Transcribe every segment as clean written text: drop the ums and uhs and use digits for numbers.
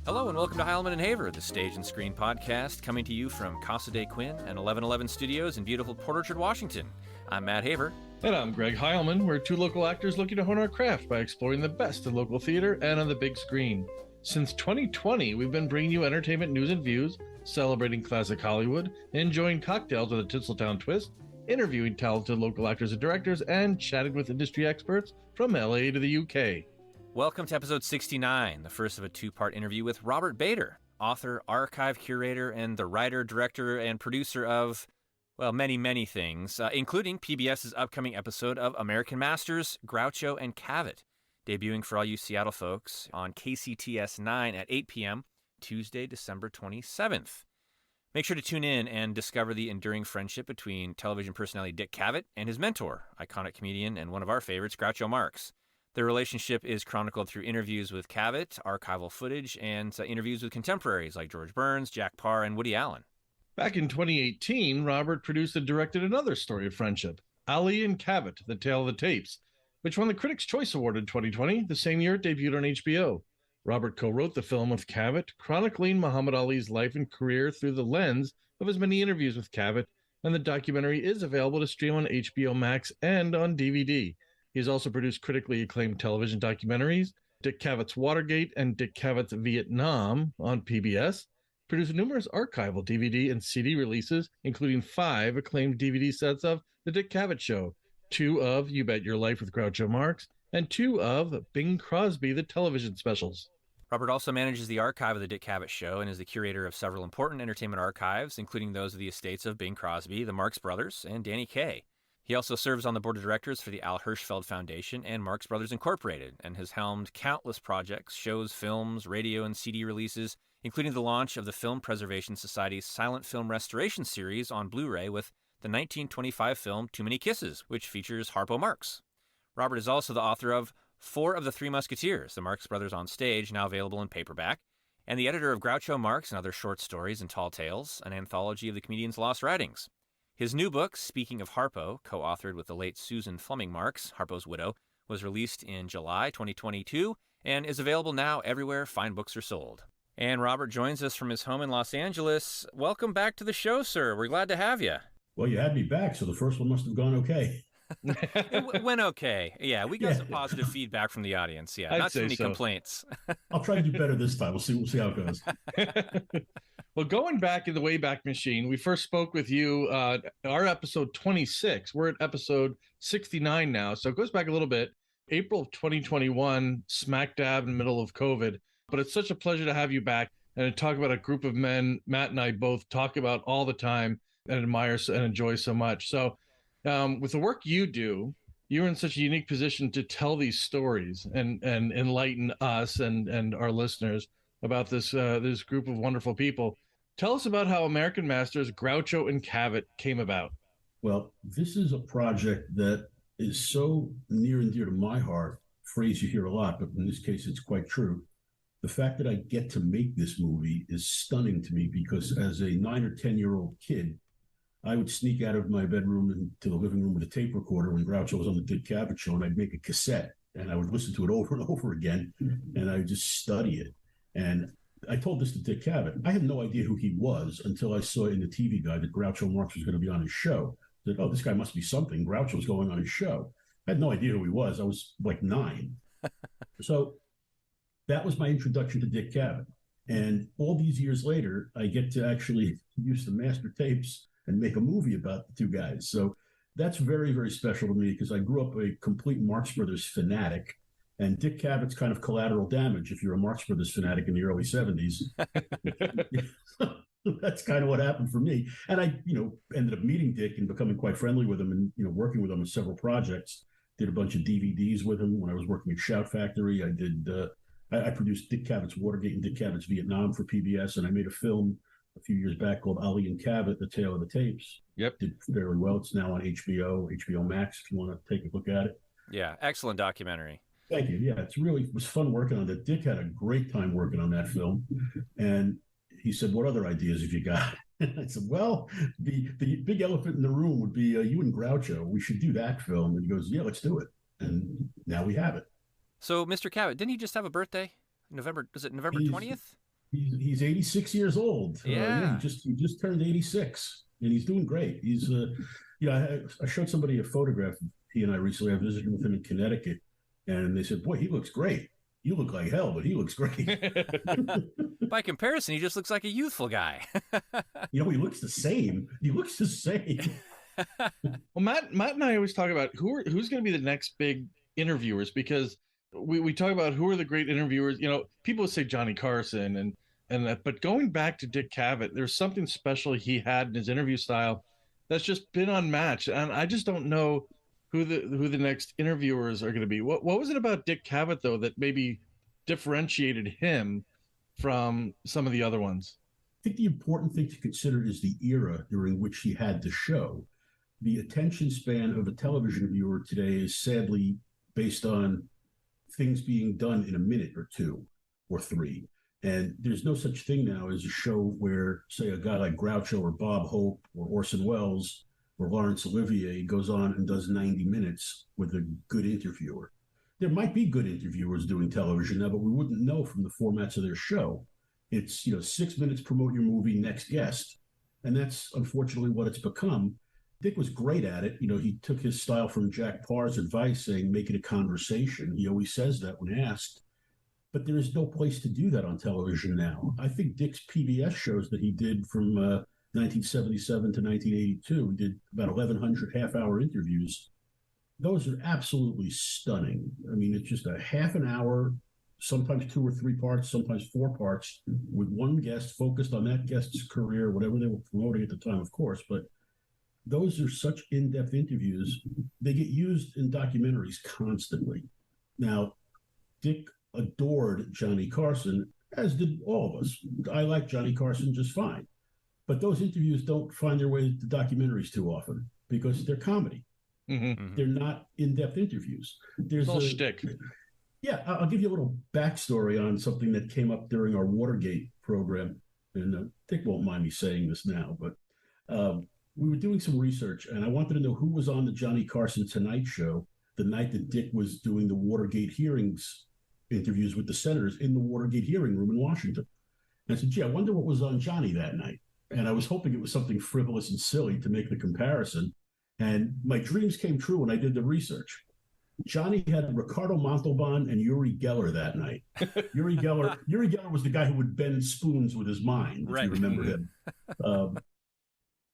Hello and welcome to Heilman and Haver, the Stage and Screen podcast, coming to you from Casa de Quinn and 1111 Studios in beautiful Port Orchard, Washington. I'm Matt Haver. And I'm Greg Heilman. We're two local actors looking to hone our craft by exploring the best of local theater and on the big screen. Since 2020, we've been bringing you entertainment news and views, celebrating classic Hollywood, enjoying cocktails with a Tinseltown twist, interviewing talented local actors and directors, and chatting with industry experts from LA to the UK. Welcome to episode 69, the first of a two-part interview with Robert Bader, author, archive curator, and the writer, director, and producer of, well, many, many things, including PBS's upcoming episode of American Masters, Groucho and Cavett, debuting for all you Seattle folks on KCTS9 at 8 p.m., Tuesday, December 27th. Make sure to tune in and discover the enduring friendship between television personality Dick Cavett and his mentor, iconic comedian and one of our favorites, Groucho Marx. Their relationship is chronicled through interviews with Cavett, archival footage, and interviews with contemporaries like George Burns, Jack Paar, and Woody Allen. Back in 2018, Robert produced and directed another story of friendship, Ali and Cavett, The Tale of the Tapes, which won the Critics' Choice Award in 2020, the same year it debuted on HBO. Robert co-wrote the film with Cavett, chronicling Muhammad Ali's life and career through the lens of his many interviews with Cavett, and the documentary is available to stream on HBO MAx and on DVD. He has also produced critically acclaimed television documentaries, Dick Cavett's Watergate and Dick Cavett's Vietnam on PBS, produced numerous archival DVD and CD releases, including 5 acclaimed DVD sets of The Dick Cavett Show, 2 of You Bet Your Life with Groucho Marx, and 2 of Bing Crosby, the television specials. Robert also manages the archive of The Dick Cavett Show and is the curator of several important entertainment archives, including those of the estates of Bing Crosby, the Marx Brothers, and Danny Kaye. He also serves on the board of directors for the Al Hirschfeld Foundation and Marx Brothers Incorporated, and has helmed countless projects, shows, films, radio, and CD releases, including the launch of the Film Preservation Society's silent film restoration series on Blu-ray with the 1925 film Too Many Kisses, which features Harpo Marx. Robert is also the author of 4 of the Three Musketeers, the Marx Brothers on Stage, now available in paperback, and the editor of Groucho Marx and Other Short Stories and Tall Tales, an anthology of the comedian's lost writings. His new book, Speaking of Harpo, co-authored with the late Susan Fleming Marx, Harpo's widow, was released in July 2022 and is available now everywhere fine books are sold. And Robert joins us from his home in Los Angeles. Welcome back to the show, sir. We're glad to have you. Well, you had me back, so the first one must have gone okay. It went okay. Yeah, we got some positive feedback from the audience. Yeah, not too many complaints. I'll try to do better this time. We'll see how it goes. Well, going back in the Wayback Machine, we first spoke with you, our episode 26. We're at episode 69 now, so it goes back a little bit. April of 2021, smack dab in the middle of COVID. But it's such a pleasure to have you back and to talk about a group of men Matt and I both talk about all the time and admire and enjoy so much. So with the work you do, you're in such a unique position to tell these stories and enlighten us and our listeners about this group of wonderful people. Tell us about how American Masters, Groucho and Cavett came about. Well, this is a project that is so near and dear to my heart, phrase you hear a lot, but in this case, it's quite true. The fact that I get to make this movie is stunning to me because as a 9 or 10-year-old kid, I would sneak out of my bedroom into the living room with a tape recorder when Groucho was on the Dick Cavett Show, and I'd make a cassette, and I would listen to it over and over again, and I would just study it. And I told this to Dick Cavett. I had no idea who he was until I saw in the TV guide that Groucho Marx was going to be on his show. I said, oh, this guy must be something. Groucho's going on his show. I had no idea who he was. I was like 9. So that was my introduction to Dick Cavett. And all these years later, I get to actually use the master tapes and make a movie about the two guys. So that's very, very special to me because I grew up a complete Marx Brothers fanatic. And Dick Cavett's kind of collateral damage if you're a Marx Brothers fanatic in the early 70s. That's kind of what happened for me. And I, ended up meeting Dick and becoming quite friendly with him and, working with him on several projects. Did a bunch of DVDs with him when I was working at Shout Factory. I produced Dick Cavett's Watergate and Dick Cavett's Vietnam for PBS, and I made a film a few years back called Ali and Cavett, The Tale of the Tapes. Yep. Did fairly well. It's now on HBO MAx if you want to take a look at it. Yeah, excellent documentary. Thank you. Yeah, it was fun working on that. Dick had a great time working on that film. And he said, what other ideas have you got? And I said, well, the big elephant in the room would be you and Groucho. We should do that film. And he goes, yeah, let's do it. And now we have it. So, Mr. Cavett, didn't he just have a birthday? Was it November 20th? He's 86 years old. Yeah. He just turned 86, and he's doing great. He's I showed somebody a photograph of he and I recently. I visited with him in Connecticut, and they said, "Boy, he looks great. You look like hell, but he looks great." By comparison, he just looks like a youthful guy. He looks the same. He looks the same. Well, Matt and I always talk about who's going to be the next big interviewers, because we talk about who are the great interviewers. People say Johnny Carson but going back to Dick Cavett, there's something special he had in his interview style that's just been unmatched, and I just don't know who the next interviewers are going to be. What was it about Dick Cavett though that maybe differentiated him from some of the other ones? I think the important thing to consider is the era during which he had the show. The attention span of a television viewer today is sadly based on things being done in a minute or two or three. And there's no such thing now as a show where, say, a guy like Groucho or Bob Hope or Orson Welles or Laurence Olivier goes on and does 90 minutes with a good interviewer. There might be good interviewers doing television now, but we wouldn't know from the formats of their show. It's 6 minutes, promote your movie, next guest. And that's unfortunately what it's become. Dick was great at it. He took his style from Jack Paar's advice, saying, make it a conversation. He always says that when asked. But there is no place to do that on television now. I think Dick's PBS shows that he did from 1977 to 1982, he did about 1,100 half-hour interviews. Those are absolutely stunning. I mean, it's just a half an hour, sometimes 2 or 3 parts, sometimes 4 parts, with one guest focused on that guest's career, whatever they were promoting at the time, of course. But those are such in-depth interviews. They get used in documentaries constantly. Now, Dick adored Johnny Carson, as did all of us. I like Johnny Carson just fine. But those interviews don't find their way to documentaries too often because they're comedy. Mm-hmm. They're not in-depth interviews. There's a shtick. Yeah, I'll give you a little backstory on something that came up during our Watergate program. And Dick won't mind me saying this now, but we were doing some research, and I wanted to know who was on the Johnny Carson Tonight Show the night that Dick was doing the Watergate hearings interviews with the senators in the Watergate hearing room in Washington. And I said, gee, I wonder what was on Johnny that night. And I was hoping it was something frivolous and silly to make the comparison. And my dreams came true when I did the research. Johnny had Ricardo Montalban and Uri Geller that night. Uri Geller was the guy who would bend spoons with his mind, if you remember him.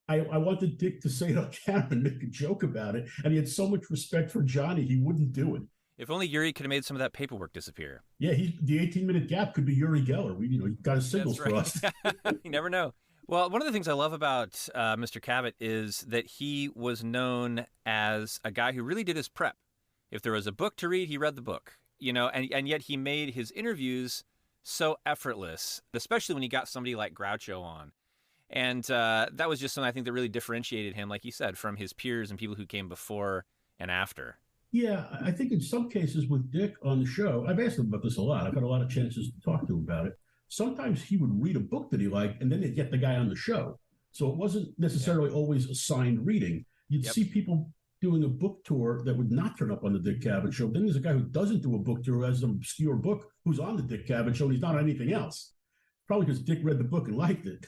I wanted Dick to say it on camera and make a joke about it, and he had so much respect for Johnny, he wouldn't do it. If only Uri could have made some of that paperwork disappear. Yeah, the 18-minute gap could be Uri Geller. He got his signals for us. You never know. Well, one of the things I love about Mr. Cavett is that he was known as a guy who really did his prep. If there was a book to read, he read the book, and yet he made his interviews so effortless, especially when he got somebody like Groucho on. And that was just something I think that really differentiated him, like you said, from his peers and people who came before and after. Yeah, I think in some cases with Dick on the show, I've asked him about this a lot. I've had a lot of chances to talk to him about it. Sometimes he would read a book that he liked, and then they'd get the guy on the show. So it wasn't necessarily always assigned reading. You'd see people doing a book tour that would not turn up on the Dick Cavett Show. Then there's a guy who doesn't do a book tour, who has an obscure book, who's on the Dick Cavett Show, and he's not on anything else. Probably because Dick read the book and liked it.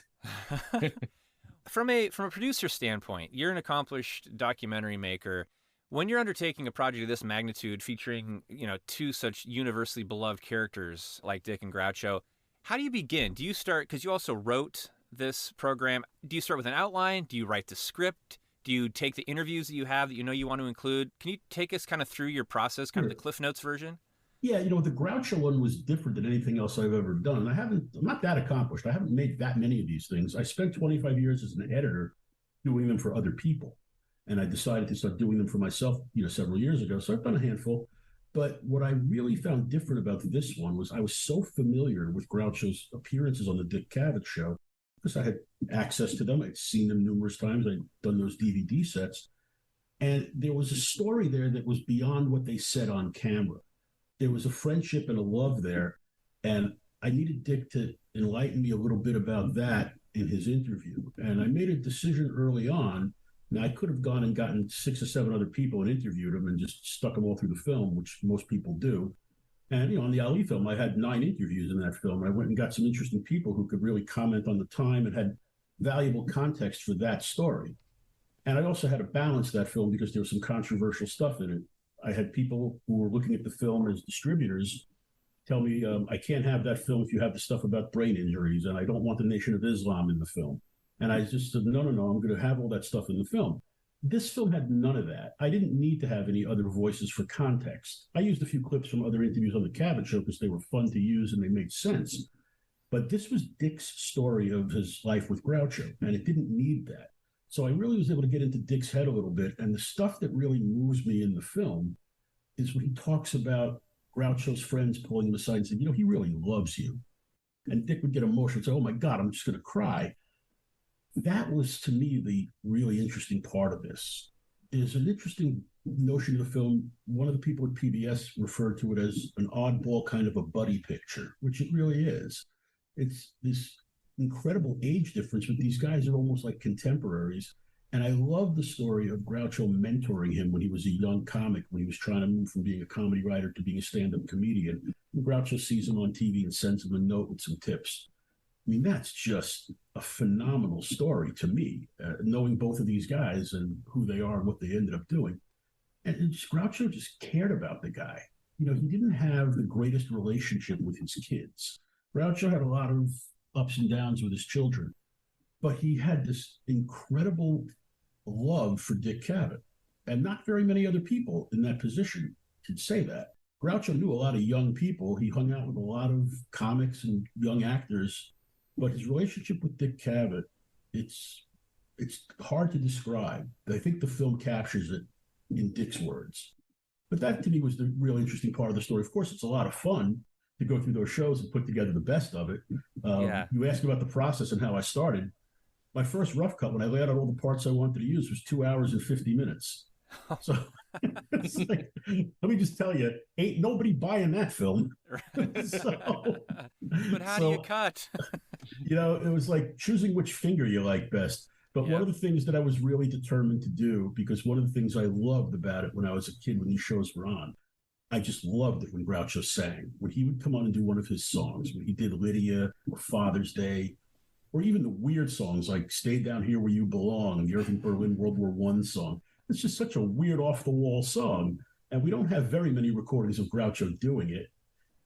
From a producer standpoint, you're an accomplished documentary maker. When you're undertaking a project of this magnitude, featuring 2 such universally beloved characters like Dick and Groucho, how do you begin? Do you start, because you also wrote this program, do you start with an outline? Do you write the script? Do you take the interviews that you have that you want to include? Can you take us kind of through your process, kind of the Cliff Notes version? Yeah, the Groucho one was different than anything else I've ever done. I'm not that accomplished. I haven't made that many of these things. I spent 25 years as an editor doing them for other people. And I decided to start doing them for myself, several years ago. So I've done a handful. But what I really found different about this one was I was so familiar with Groucho's appearances on the Dick Cavett Show because I had access to them. I'd seen them numerous times. I'd done those DVD sets. And there was a story there that was beyond what they said on camera. There was a friendship and a love there. And I needed Dick to enlighten me a little bit about that in his interview. And I made a decision early on. Now, I could have gone and gotten 6 or 7 other people and interviewed them and just stuck them all through the film, which most people do. And, on the Ali film, I had 9 interviews in that film. I went and got some interesting people who could really comment on the time and had valuable context for that story. And I also had to balance that film because there was some controversial stuff in it. I had people who were looking at the film as distributors tell me, I can't have that film if you have the stuff about brain injuries, and I don't want the Nation of Islam in the film. And I just said, no, I'm going to have all that stuff in the film. This film had none of that. I didn't need to have any other voices for context. I used a few clips from other interviews on the Cavett Show because they were fun to use and they made sense. But this was Dick's story of his life with Groucho, and it didn't need that. So I really was able to get into Dick's head a little bit. And the stuff that really moves me in the film is when he talks about Groucho's friends pulling him aside and saying, he really loves you. And Dick would get emotional and say, oh my God, I'm just going to cry. That was, to me, the really interesting part of this. Is an interesting notion of the film. One of the people at PBS referred to it as an oddball kind of a buddy picture, which it really is. It's this incredible age difference, but these guys are almost like contemporaries. And I love the story of Groucho mentoring him when he was a young comic, when he was trying to move from being a comedy writer to being a stand-up comedian. And Groucho sees him on TV and sends him a note with some tips. I mean, that's just a phenomenal story to me, knowing both of these guys and who they are and what they ended up doing. And Groucho just cared about the guy. He didn't have the greatest relationship with his kids. Groucho had a lot of ups and downs with his children, but he had this incredible love for Dick Cavett. And not very many other people in that position could say that. Groucho knew a lot of young people. He hung out with a lot of comics and young actors, but his relationship with Dick Cavett, it's hard to describe. I think the film captures it in Dick's words. But that, to me, was the real interesting part of the story. Of course, it's a lot of fun to go through those shows and put together the best of it. You asked about the process and how I started. My first rough cut, when I laid out all the parts I wanted to use, was 2 hours and 50 minutes. So it's like, let me just tell you, ain't nobody buying that film. But how do you cut? It was like choosing which finger you like best. But one of the things that I was really determined to do, because one of the things I loved about it when I was a kid, when these shows were on, I just loved it when Groucho sang. When he would come on and do one of his songs, when he did Lydia or Father's Day, or even the weird songs like Stay Down Here Where You Belong, the Irving Berlin World War I song. It's just such a weird off-the-wall song. And we don't have very many recordings of Groucho doing it.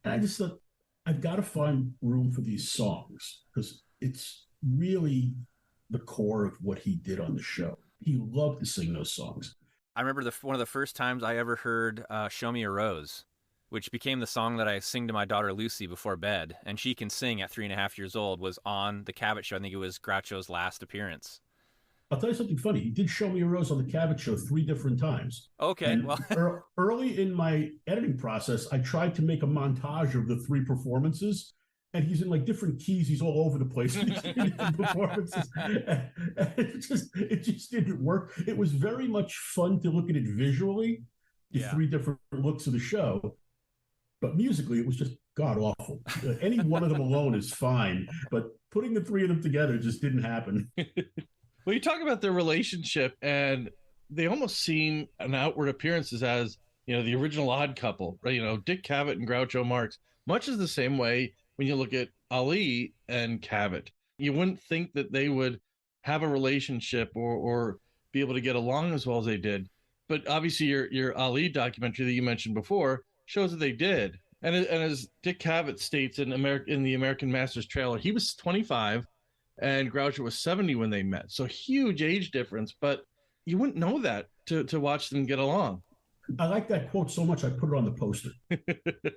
And I just thought, I've got to find room for these songs because it's really the core of what he did on the show. He loved to sing those songs. I remember one of the first times I ever heard Show Me a Rose, which became the song that I sing to my daughter Lucy before bed, and she can sing at 3.5 years old, was on the Cavett Show. I think it was Groucho's last appearance. I'll tell you something funny. He did Show Me a Rose on the Cavett Show 3 different times. Okay, and well. Early in my editing process, I tried to make a montage of the 3 performances, and he's in like different keys. He's all over the place. Performances. And it just didn't work. It was very much fun to look at it visually, the 3 different looks of the show. But musically, it was just god-awful. Any one of them alone is fine, but putting the 3 of them together just didn't happen. Well, you talk about their relationship, and they almost seem an outward appearances as, the original odd couple, right? Dick Cavett and Groucho Marx, much is the same way when you look at Ali and Cavett. You wouldn't think that they would have a relationship or be able to get along as well as they did. But obviously your Ali documentary that you mentioned before shows that they did. And as Dick Cavett states in the American Masters trailer, he was 25 and Groucho was 70 when they met. So huge age difference, but you wouldn't know that to watch them get along. I like that quote so much I put it on the poster.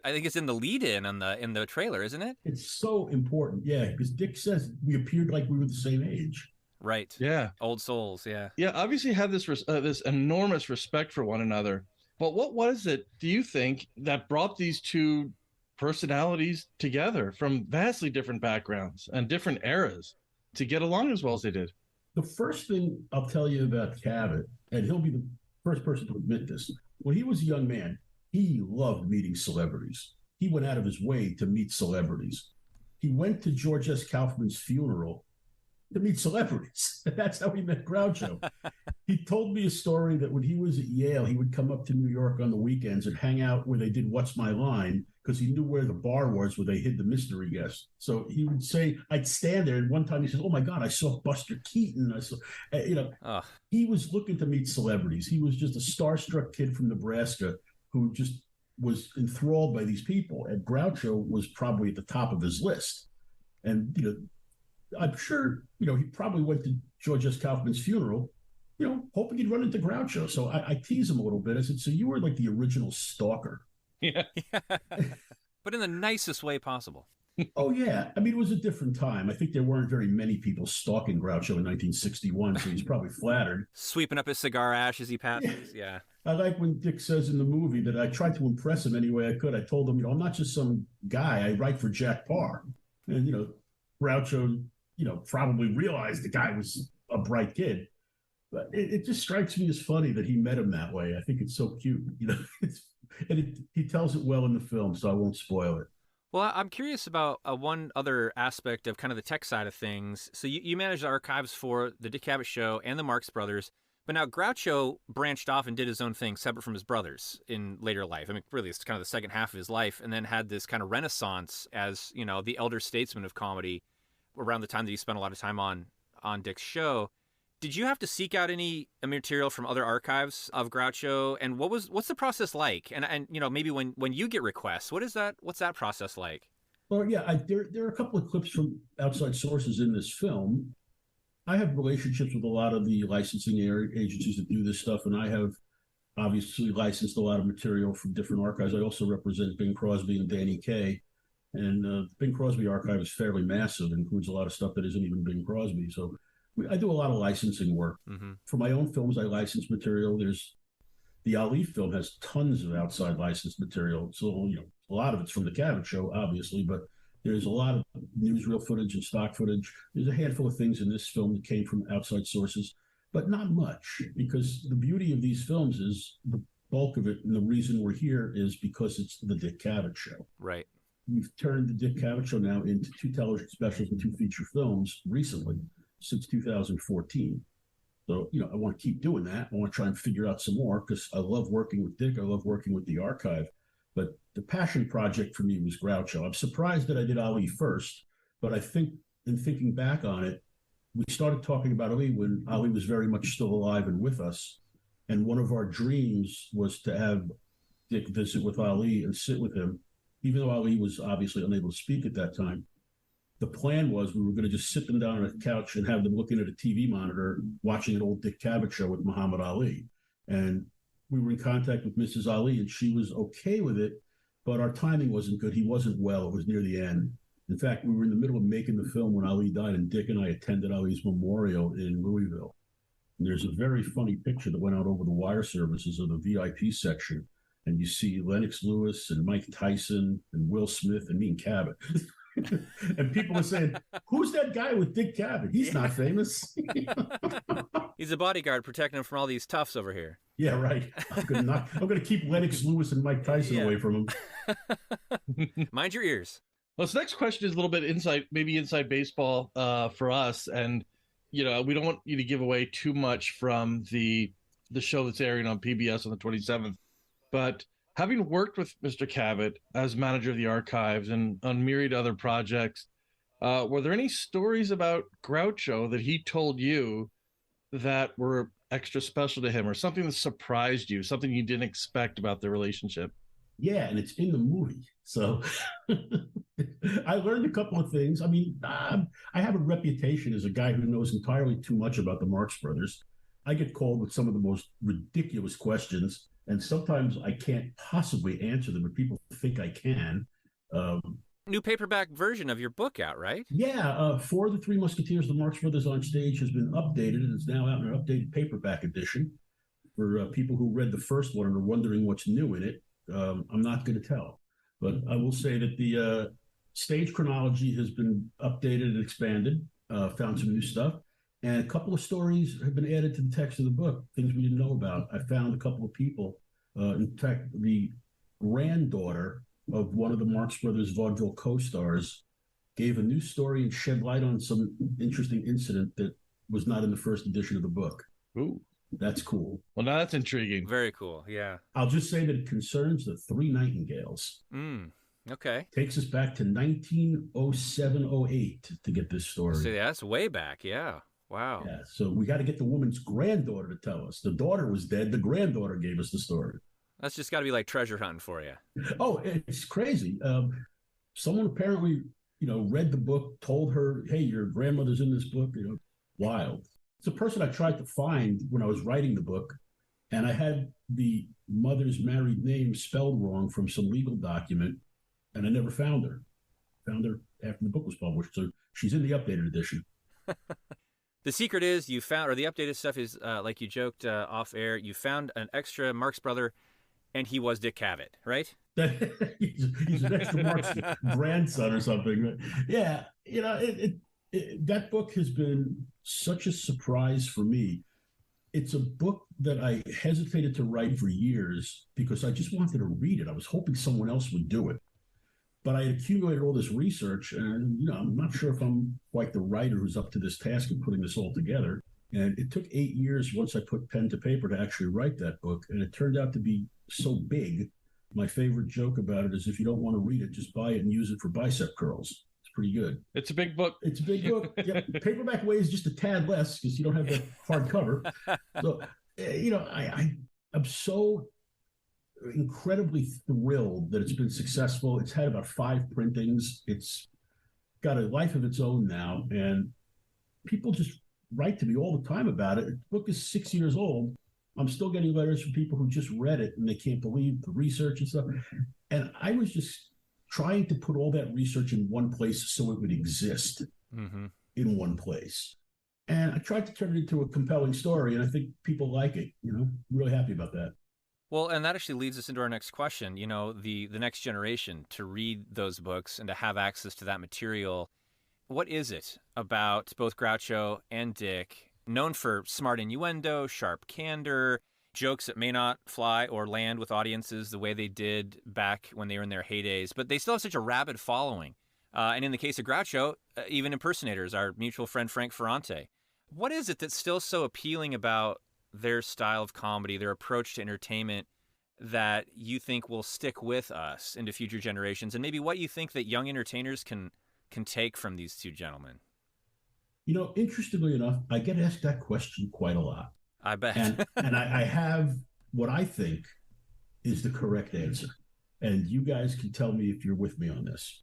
I think it's in the lead-in in the trailer, isn't it? It's so important, yeah, because Dick says we appeared like we were the same age. Right. Yeah. Old souls, yeah. Yeah, obviously had this enormous respect for one another. But what was it, do you think, that brought these 2 personalities together from vastly different backgrounds and different eras to get along as well as they did? The first thing I'll tell you about Cavett, and he'll be the first person to admit this, when he was a young man, he loved meeting celebrities. He went out of his way to meet celebrities. He went to George S. Kaufman's funeral to meet celebrities. That's how he met Groucho. He told me a story that when he was at Yale, he would come up to New York on the weekends and hang out where they did What's My Line because he knew where the bar was where they hid the mystery guest. So he would say, I'd stand there, and one time he says, "Oh my God, I saw Buster Keaton." I saw, he was looking to meet celebrities. He was just a starstruck kid from Nebraska who just was enthralled by these people. And Groucho was probably at the top of his list. And, I'm sure, he probably went to George S. Kaufman's funeral, hoping he'd run into Groucho. So I tease him a little bit. I said, so you were like the original stalker. Yeah. But in the nicest way possible. Oh, yeah. I mean, it was a different time. I think there weren't very many people stalking Groucho in 1961, so he's probably flattered. Sweeping up his cigar ash as he passes, yeah. I like when Dick says in the movie that I tried to impress him any way I could. I told him, I'm not just some guy. I write for Jack Paar. And, Groucho, probably realized the guy was a bright kid. But it just strikes me as funny that he met him that way. I think it's so cute, he tells it well in the film, so I won't spoil it. Well, I'm curious about one other aspect of kind of the tech side of things. So you managed the archives for the Dick Cavett Show and the Marx Brothers, but now Groucho branched off and did his own thing separate from his brothers in later life. I mean, really, it's kind of the second half of his life, and then had this kind of renaissance as, the elder statesman of comedy around the time that he spent a lot of time on Dick's show. Did you have to seek out any material from other archives of Groucho? And what's the process like? And maybe when you get requests, what's that process like? Well, yeah, there are a couple of clips from outside sources in this film. I have relationships with a lot of the licensing agencies that do this stuff, and I have obviously licensed a lot of material from different archives. I also represent Bing Crosby and Danny Kaye, and the Bing Crosby archive is fairly massive, includes a lot of stuff that isn't even Bing Crosby. So I do a lot of licensing work. Mm-hmm. For my own films, I license material. The Ali film has tons of outside licensed material. So, a lot of it's from the Cavett Show, obviously, but there's a lot of newsreel footage and stock footage. There's a handful of things in this film that came from outside sources, but not much, because the beauty of these films is the bulk of it, and the reason we're here is because it's the Dick Cavett Show. Right. We've turned the Dick Cavett Show now into 2 television specials and 2 feature films recently, since 2014. So, I want to keep doing that. I want to try and figure out some more, because I love working with Dick. I love working with the archive. But the passion project for me was Groucho. I'm surprised that I did Ali first, but I think in thinking back on it, we started talking about Ali when Ali was very much still alive and with us. And one of our dreams was to have Dick visit with Ali and sit with him, even though Ali was obviously unable to speak at that time. The plan was we were going to just sit them down on a couch and have them looking at a TV monitor, watching an old Dick Cavett Show with Muhammad Ali. And we were in contact with Mrs. Ali, and she was okay with it, but our timing wasn't good. He wasn't well. It was near the end. In fact, we were in the middle of making the film when Ali died, and Dick and I attended Ali's memorial in Louisville. And there's a very funny picture that went out over the wire services of the VIP section, and you see Lennox Lewis and Mike Tyson and Will Smith and me and Cavett. And people are saying, who's that guy with Dick Cavett? He's not famous. He's a bodyguard protecting him from all these toughs over here. Yeah, right. I'm going to keep Lennox Lewis and Mike Tyson away from him. Mind your ears. Well, this next question is a little bit inside baseball for us. And, we don't want you to give away too much from the show that's airing on PBS on the 27th. But having worked with Mr. Cavett as manager of the archives and on myriad other projects, were there any stories about Groucho that he told you that were extra special to him, or something that surprised you, something you didn't expect about their relationship? Yeah, and it's in the movie. So I learned a couple of things. I mean, I have a reputation as a guy who knows entirely too much about the Marx Brothers. I get called with some of the most ridiculous questions, and sometimes I can't possibly answer them, but people think I can. New paperback version of your book out, right? Yeah, For the Three Musketeers, the Marx Brothers on Stage has been updated, and it's now out in an updated paperback edition. For people who read the first one and are wondering what's new in it, I'm not going to tell. But I will say that the stage chronology has been updated and expanded, found some new stuff. And a couple of stories have been added to the text of the book, things we didn't know about. I found a couple of people. In fact, the granddaughter of one of the Marx Brothers vaudeville co-stars gave a new story and shed light on some interesting incident that was not in the first edition of the book. Ooh. That's cool. Well, now that's intriguing. Very cool, yeah. I'll just say that it concerns the Three Nightingales. Mm. Okay. Takes us back to 1907-08 to get this story. So that's way back. Yeah. Wow. Yeah. So we got to get the woman's granddaughter to tell us. The daughter was dead. The granddaughter gave us the story. That's just got to be like treasure hunting for you. Oh, it's crazy. Someone apparently, read the book, told her, hey, your grandmother's in this book. Wild. It's a person I tried to find when I was writing the book, and I had the mother's married name spelled wrong from some legal document, and I never found her. Found her after the book was published, so she's in the updated edition. The secret is you found, or the updated stuff is, like you joked off air, you found an extra Marx brother, and he was Dick Cavett, right? He's an extra Marx grandson or something. Yeah, that book has been such a surprise for me. It's a book that I hesitated to write for years because I just wanted to read it. I was hoping someone else would do it. But I had accumulated all this research, and I'm not sure if I'm quite the writer who's up to this task of putting this all together. And it took 8 years once I put pen to paper to actually write that book. And it turned out to be so big. My favorite joke about it is if you don't want to read it, just buy it and use it for bicep curls. Pretty good. It's a big book. It's a big book. Yeah, paperback weighs just a tad less because you don't have the hardcover. So, I'm so incredibly thrilled that it's been successful. It's had about 5 printings. It's got a life of its own now, and people just write to me all the time about it. The book is 6 years old. I'm still getting letters from people who just read it and they can't believe the research and stuff. And I was just trying to put all that research in one place so it would exist in one place. And I tried to turn it into a compelling story, and I think people like it. Really happy about that. Well, and that actually leads us into our next question. The next generation to read those books and to have access to that material. What is it about both Groucho and Dick, known for smart innuendo, sharp candor, jokes that may not fly or land with audiences the way they did back when they were in their heydays, but they still have such a rabid following. And in the case of Groucho, even impersonators, our mutual friend Frank Ferrante. What is it that's still so appealing about their style of comedy, their approach to entertainment, that you think will stick with us into future generations? And maybe what you think that young entertainers can take from these two gentlemen? Interestingly enough, I get asked that question quite a lot. I bet. and I have what I think is the correct answer. And you guys can tell me if you're with me on this.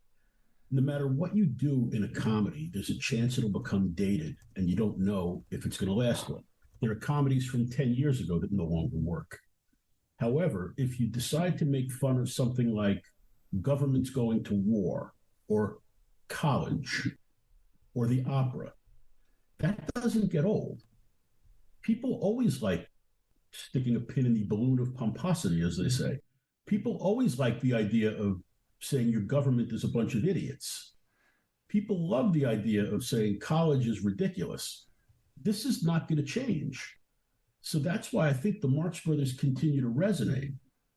No matter what you do in a comedy, there's a chance it'll become dated, and you don't know if it's going to last long. There are comedies from 10 years ago that no longer work. However, if you decide to make fun of something like governments going to war or college or the opera, that doesn't get old. People always like sticking a pin in the balloon of pomposity, as they say. People always like the idea of saying your government is a bunch of idiots. People love the idea of saying college is ridiculous. This is not going to change. So that's why I think the Marx Brothers continue to resonate.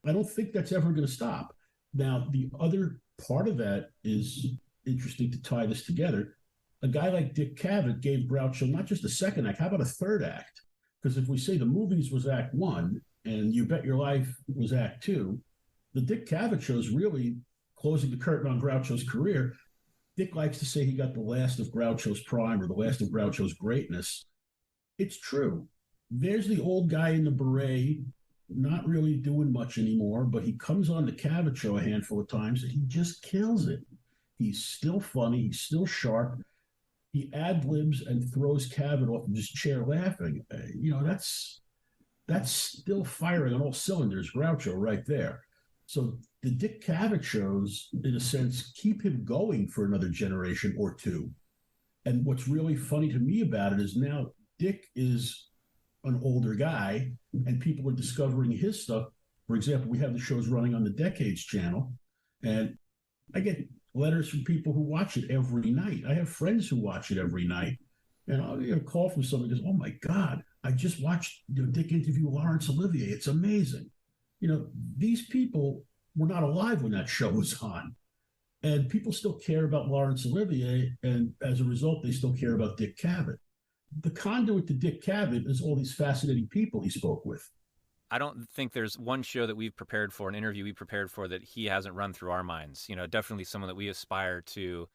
I don't think that's ever going to stop. Now, the other part of that is interesting to tie this together. A guy like Dick Cavett gave Groucho not just a second act, how about a third act? Because if we say the movies was act 1 and You Bet Your Life was act 2, the Dick Cavett Show is really closing the curtain on Groucho's career. Dick likes to say he got the last of Groucho's prime or the last of Groucho's greatness. It's true. There's the old guy in the beret, not really doing much anymore, but he comes on the Cavett Show a handful of times and he just kills it. He's still funny. He's still sharp. He ad-libs and throws Cavett off of his chair laughing. That's still firing on all cylinders, Groucho right there. So the Dick Cavett shows, in a sense, keep him going for another generation or two. And what's really funny to me about it is now Dick is an older guy and people are discovering his stuff. For example, we have the shows running on the Decades channel, and I get letters from people who watch it every night. I have friends who watch it every night. And I'll get a call from someone who goes, oh my God, I just watched Dick interview Laurence Olivier. It's amazing. These people were not alive when that show was on. And people still care about Laurence Olivier. And as a result, they still care about Dick Cavett. The conduit to Dick Cavett is all these fascinating people he spoke with. I don't think there's one show that we've prepared for, an interview we prepared for, that he hasn't run through our minds. Definitely someone that we aspire to,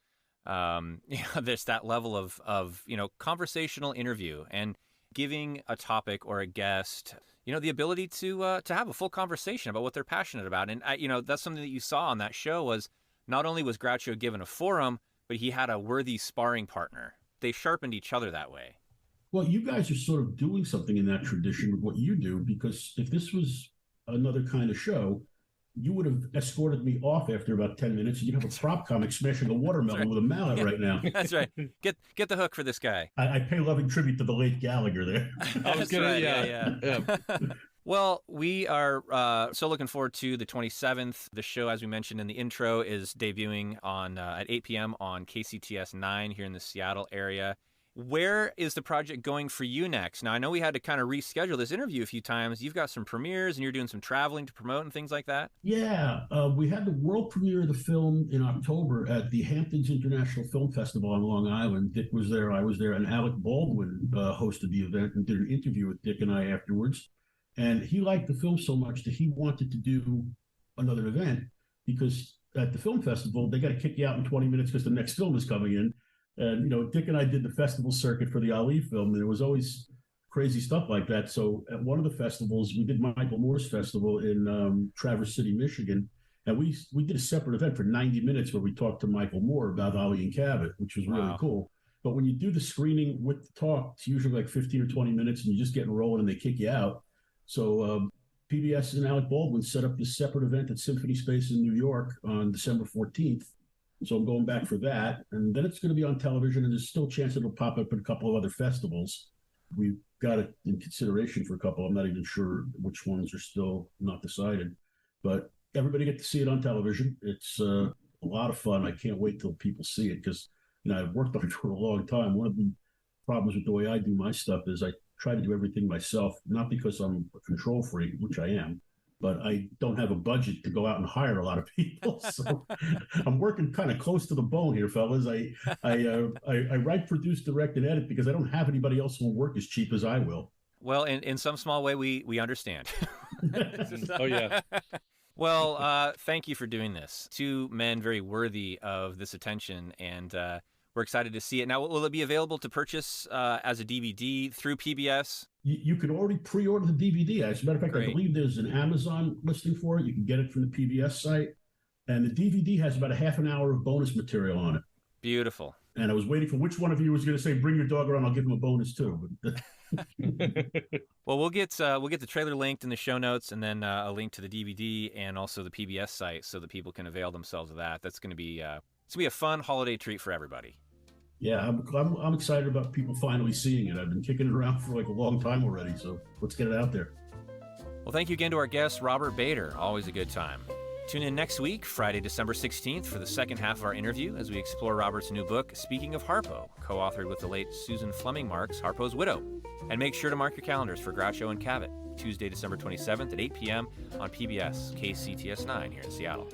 there's that level of conversational interview and giving a topic or a guest, the ability to have a full conversation about what they're passionate about. And, that's something that you saw on that show was not only was Groucho given a forum, but he had a worthy sparring partner. They sharpened each other that way. Well, you guys are sort of doing something in that tradition with what you do, because if this was another kind of show, you would have escorted me off after about 10 minutes, and you'd have a prop comic smashing a watermelon with a mallet right now. That's right. Get the hook for this guy. I pay loving tribute to the late Gallagher there. I was gonna, right. yeah. Well, we are so looking forward to the 27th. The show, as we mentioned in the intro, is debuting on at 8 p.m. on KCTS9 here in the Seattle area. Where is the project going for you next? Now, I know we had to kind of reschedule this interview a few times. You've got some premieres and you're doing some traveling to promote and things like that. Yeah, we had the world premiere of the film in October at the Hamptons International Film Festival on Long Island. Dick was there, I was there, and Alec Baldwin hosted the event and did an interview with Dick and I afterwards. And he liked the film so much that he wanted to do another event, because at the film festival, they got to kick you out in 20 minutes because the next film is coming in. And, Dick and I did the festival circuit for the Ali film, and there was always crazy stuff like that. So at one of the festivals, we did Michael Moore's festival in Traverse City, Michigan. And we did a separate event for 90 minutes where we talked to Michael Moore about Ali and Cavett, which was really cool. But when you do the screening with the talk, it's usually like 15 or 20 minutes, and you just get rolling and they kick you out. So PBS and Alec Baldwin set up this separate event at Symphony Space in New York on December 14th. So I'm going back for that. And then it's going to be on television, and there's still a chance it'll pop up at a couple of other festivals. We've got it in consideration for a couple. I'm not even sure which ones are still not decided. But everybody get to see it on television. It's a lot of fun. I can't wait till people see it, because I've worked on it for a long time. One of the problems with the way I do my stuff is I try to do everything myself, not because I'm a control freak, which I am, but I don't have a budget to go out and hire a lot of people. So I'm working kind of close to the bone here, fellas. I write, produce, direct, and edit because I don't have anybody else who will work as cheap as I will. Well, in some small way, we understand. Oh, yeah. Well, thank you for doing this. Two men very worthy of this attention, and we're excited to see it. Now, will it be available to purchase as a DVD through PBS? You could already pre-order the DVD. As a matter of fact, Great. I believe there's an Amazon listing for it. You can get it from the PBS site. And the DVD has about a half an hour of bonus material on it. Beautiful. And I was waiting for which one of you was going to say, bring your dog around, I'll give him a bonus too. Well, we'll get the trailer linked in the show notes, and then a link to the DVD and also the PBS site so that people can avail themselves of that. That's going to be a fun holiday treat for everybody. Yeah, I'm excited about people finally seeing it. I've been kicking it around for like a long time already, so let's get it out there. Well, thank you again to our guest, Robert Bader. Always a good time. Tune in next week, Friday, December 16th, for the second half of our interview as we explore Robert's new book, Speaking of Harpo, co-authored with the late Susan Fleming Marx, Harpo's widow. And make sure to mark your calendars for Groucho and Cavett, Tuesday, December 27th at 8 p.m. on PBS KCTS9 here in Seattle.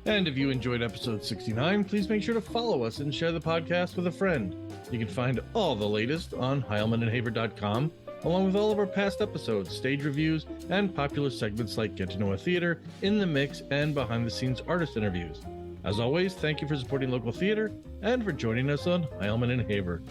And if you enjoyed episode 69, please make sure to follow us and share the podcast with a friend. You can find all the latest on heilmanandhaber.com, along with all of our past episodes, stage reviews, and popular segments like Get to Know a Theater, In the Mix, and behind-the-scenes artist interviews. As always, thank you for supporting local theater and for joining us on Heilman and Haber.